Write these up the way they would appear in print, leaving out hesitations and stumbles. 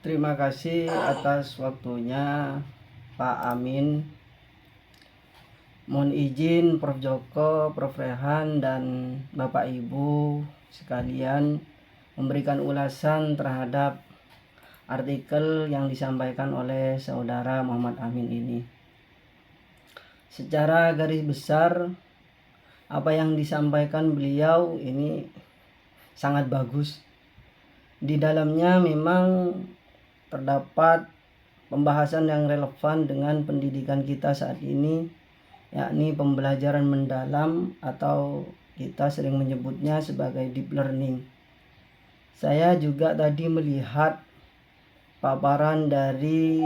Terima kasih atas waktunya Pak Amin. Mohon izin Prof. Joko, Prof. Rehan, dan Bapak Ibu sekalian memberikan ulasan terhadap artikel yang disampaikan oleh Saudara Muhammad Amin ini. Secara garis besar, apa yang disampaikan beliau ini sangat bagus. Di dalamnya memang terdapat pembahasan yang relevan dengan pendidikan kita saat ini, yakni pembelajaran mendalam atau kita sering menyebutnya sebagai deep learning. Saya juga tadi melihat paparan dari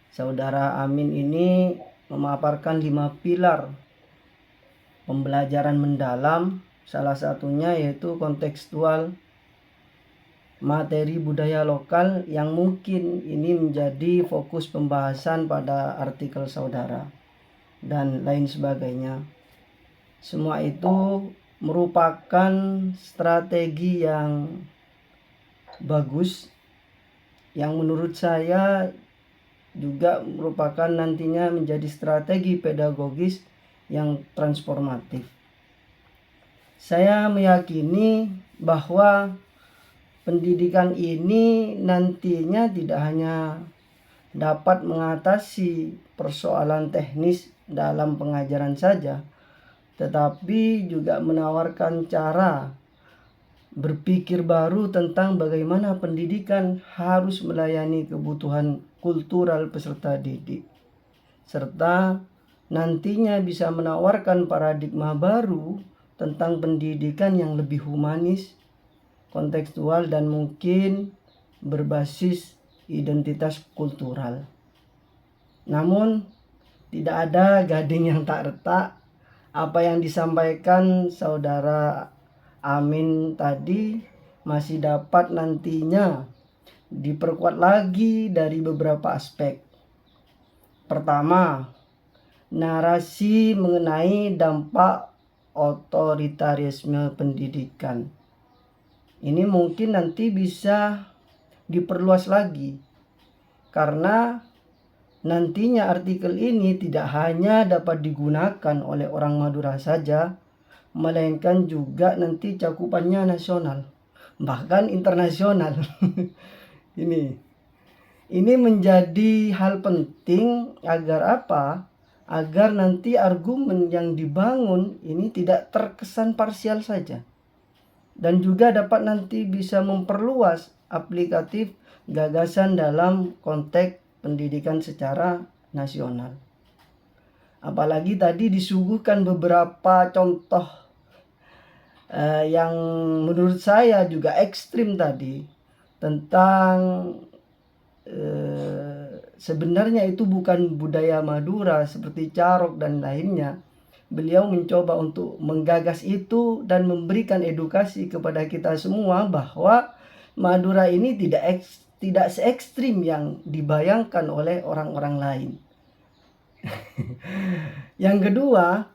Saudara Amin ini memaparkan 5 pilar pembelajaran mendalam, salah satunya yaitu kontekstual, materi budaya lokal, yang mungkin ini menjadi fokus pembahasan pada artikel saudara dan lain sebagainya. Semua itu merupakan strategi yang bagus, yang menurut saya juga merupakan nantinya menjadi strategi pedagogis yang transformatif. Saya meyakini bahwa pendidikan ini nantinya tidak hanya dapat mengatasi persoalan teknis dalam pengajaran saja, tetapi juga menawarkan cara berpikir baru tentang bagaimana pendidikan harus melayani kebutuhan kultural peserta didik, serta nantinya bisa menawarkan paradigma baru tentang pendidikan yang lebih humanis, kontekstual, dan mungkin berbasis identitas kultural. Namun tidak ada gading yang tak retak. Apa yang disampaikan Saudara Amin tadi masih dapat nantinya diperkuat lagi dari beberapa aspek. Pertama, narasi mengenai dampak otoritarisme pendidikan. Ini mungkin nanti bisa diperluas lagi, karena nantinya artikel ini tidak hanya dapat digunakan oleh orang Madura saja, melainkan juga nanti cakupannya nasional, bahkan internasional. Ini menjadi hal penting agar apa? Agar nanti argumen yang dibangun ini tidak terkesan parsial saja, dan juga dapat nanti bisa memperluas aplikatif gagasan dalam konteks pendidikan secara nasional. Apalagi tadi disuguhkan beberapa contoh yang menurut saya juga ekstrim tadi, tentang sebenarnya itu bukan budaya Madura seperti carok dan lainnya. Beliau mencoba untuk menggagas itu dan memberikan edukasi kepada kita semua bahwa Madura ini tidak se-ekstrim yang dibayangkan oleh orang-orang lain. Yang kedua,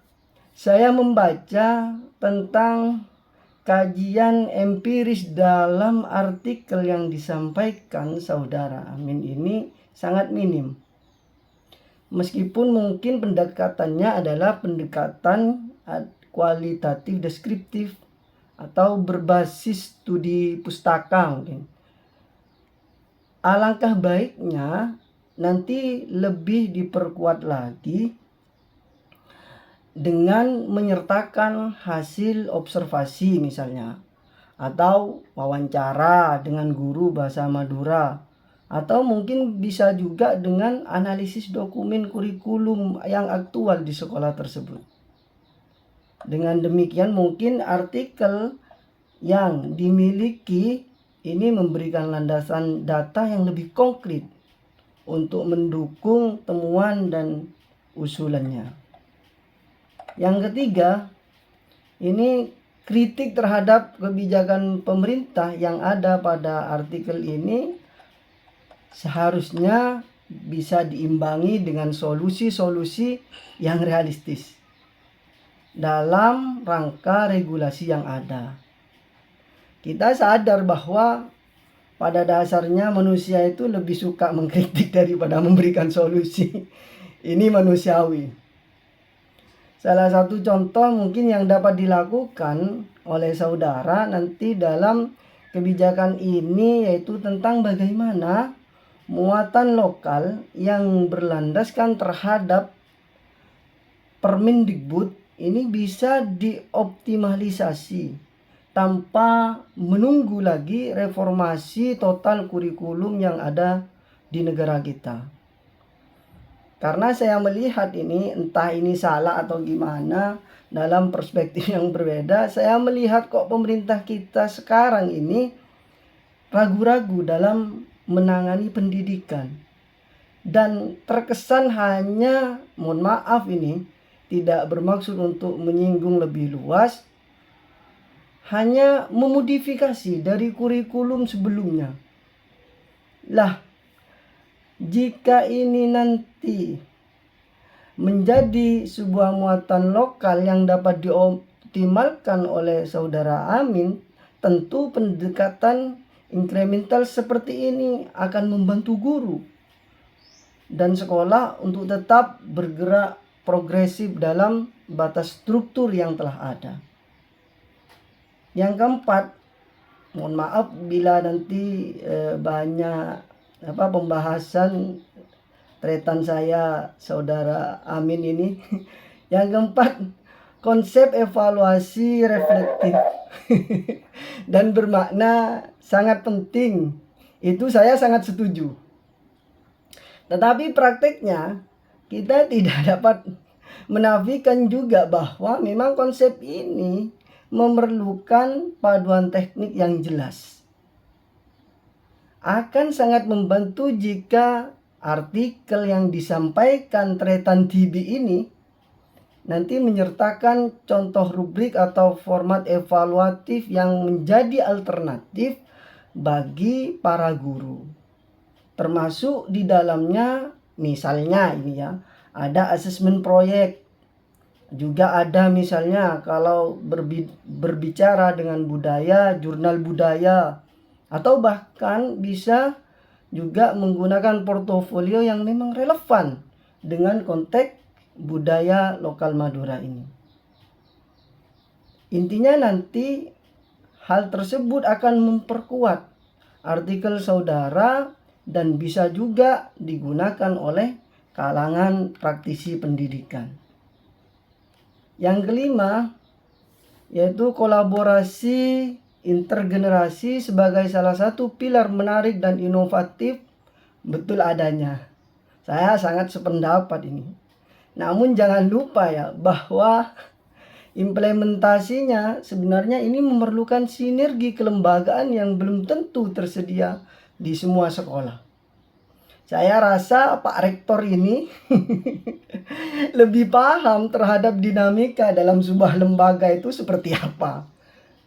saya membaca tentang kajian empiris dalam artikel yang disampaikan Saudara Amin ini sangat minim. Meskipun mungkin pendekatannya adalah pendekatan kualitatif deskriptif atau berbasis studi pustaka mungkin. Alangkah baiknya nanti lebih diperkuat lagi dengan menyertakan hasil observasi misalnya, atau wawancara dengan guru bahasa Madura, atau mungkin bisa juga dengan analisis dokumen kurikulum yang aktual di sekolah tersebut. Dengan demikian mungkin artikel yang dimiliki ini memberikan landasan data yang lebih konkret untuk mendukung temuan dan usulannya. Yang ketiga, ini kritik terhadap kebijakan pemerintah yang ada pada artikel ini seharusnya bisa diimbangi dengan solusi-solusi yang realistis dalam rangka regulasi yang ada. Kita sadar bahwa pada dasarnya manusia itu lebih suka mengkritik daripada memberikan solusi. Ini manusiawi. Salah satu contoh mungkin yang dapat dilakukan oleh saudara nanti dalam kebijakan ini yaitu tentang bagaimana muatan lokal yang berlandaskan terhadap Permendikbud ini bisa dioptimalisasi tanpa menunggu lagi reformasi total kurikulum yang ada di negara kita. Karena saya melihat ini, entah ini salah atau gimana, dalam perspektif yang berbeda, saya melihat kok pemerintah kita sekarang ini ragu-ragu dalam menangani pendidikan. Dan terkesan hanya, mohon maaf ini, tidak bermaksud untuk menyinggung lebih luas, hanya memodifikasi dari kurikulum sebelumnya. Lah, jika ini nanti menjadi sebuah muatan lokal yang dapat dioptimalkan oleh saudara Amin, tentu pendekatan inkremental seperti ini akan membantu guru dan sekolah untuk tetap bergerak progresif dalam batas struktur yang telah ada. Yang keempat, mohon maaf bila nanti banyak pembahasan tretan saya saudara Amin ini. Yang keempat, konsep evaluasi reflektif dan bermakna sangat penting. Itu saya sangat setuju. Tetapi prakteknya kita tidak dapat menafikan juga bahwa memang konsep ini memerlukan paduan teknik yang jelas. Akan sangat membantu jika artikel yang disampaikan tretan TB ini nanti menyertakan contoh rubrik atau format evaluatif yang menjadi alternatif bagi para guru. Termasuk di dalamnya misalnya ini ya, ada asesmen proyek. Juga ada misalnya kalau berbicara dengan budaya, jurnal budaya. Atau bahkan bisa juga menggunakan portofolio yang memang relevan dengan konteks budaya lokal Madura ini. Intinya nanti hal tersebut akan memperkuat artikel saudara dan bisa juga digunakan oleh kalangan praktisi pendidikan. Yang kelima, yaitu kolaborasi intergenerasi sebagai salah satu pilar menarik dan inovatif betul adanya. Saya sangat sependapat ini. Namun jangan lupa ya bahwa implementasinya sebenarnya ini memerlukan sinergi kelembagaan yang belum tentu tersedia di semua sekolah. Saya rasa Pak Rektor ini lebih paham terhadap dinamika dalam sebuah lembaga itu seperti apa.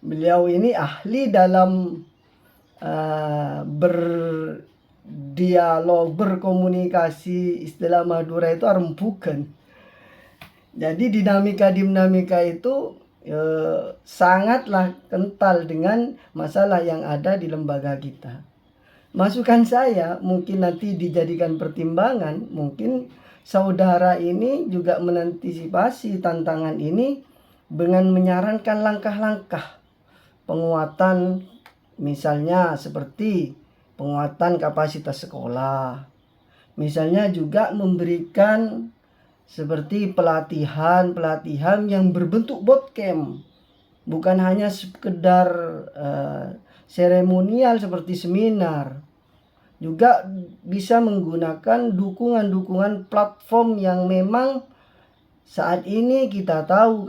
Beliau ini ahli dalam berdialog, berkomunikasi, istilah Madura itu arempukan. Jadi dinamika itu sangatlah kental dengan masalah yang ada di lembaga kita. Masukan saya mungkin nanti dijadikan pertimbangan, mungkin saudara ini juga mengantisipasi tantangan ini dengan menyarankan langkah-langkah penguatan, misalnya seperti penguatan kapasitas sekolah. Misalnya juga memberikan seperti pelatihan yang berbentuk bootcamp, bukan hanya sekedar seremonial seperti seminar. Juga bisa menggunakan dukungan platform yang memang saat ini kita tahu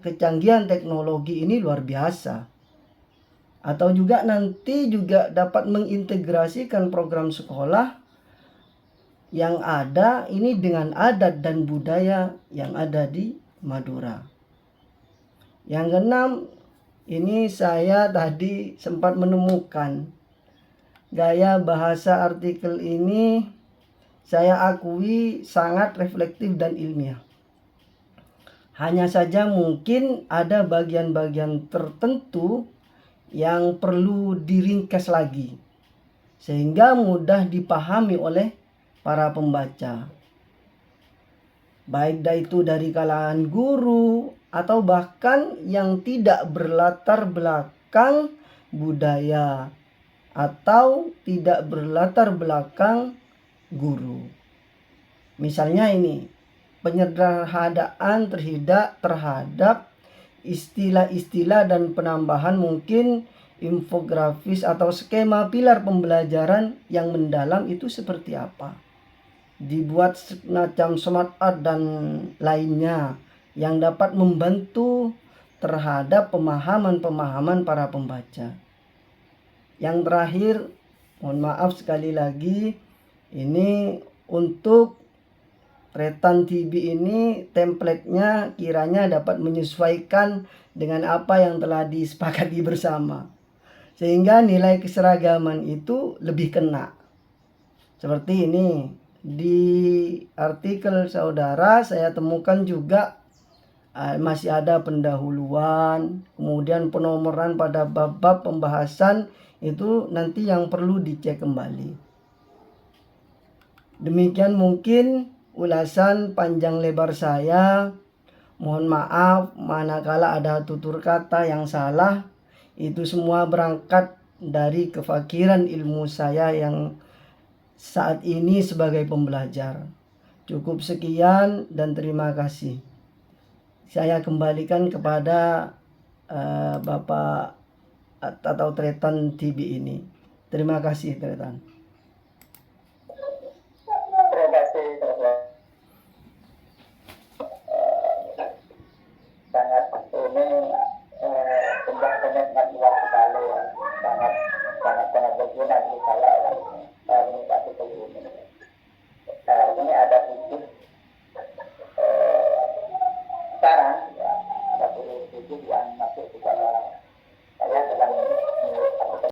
kecanggihan teknologi ini luar biasa. Atau juga nanti juga dapat mengintegrasikan program sekolah yang ada ini dengan adat dan budaya yang ada di Madura. Yang keenam, ini saya tadi sempat menemukan gaya bahasa artikel ini saya akui sangat reflektif dan ilmiah. Hanya saja mungkin ada bagian-bagian tertentu yang perlu diringkas lagi. sehingga mudah dipahami oleh para pembaca. Baik itu dari kalangan guru atau bahkan yang tidak berlatar belakang budaya atau tidak berlatar belakang guru. Misalnya ini, penyederhanaan terhadap istilah-istilah dan penambahan mungkin infografis atau skema pilar pembelajaran yang mendalam itu seperti apa. Dibuat semacam smart art dan lainnya yang dapat membantu terhadap pemahaman-pemahaman para pembaca. Yang terakhir, mohon maaf sekali lagi, ini untuk Tretan TV ini template-nya kiranya dapat menyesuaikan dengan apa yang telah disepakati bersama, sehingga nilai keseragaman itu lebih kena. Seperti ini, di artikel saudara saya temukan juga masih ada pendahuluan, kemudian penomoran pada bab-bab pembahasan itu nanti yang perlu dicek kembali. Demikian mungkin ulasan panjang lebar saya. Mohon maaf manakala ada tutur kata yang salah. Itu semua berangkat dari kefakiran ilmu saya yang saat ini sebagai pembelajar. Cukup sekian dan terima kasih. Saya kembalikan kepada Bapak atau Tretan TV ini. Terima kasih Tretan. Terima kasih sangat ini pembahasannya sangat luas sekali ya, sangat berguna bagi saya menikmati ini. Ini ada 7 saran ya, ada 7 yang masuk ke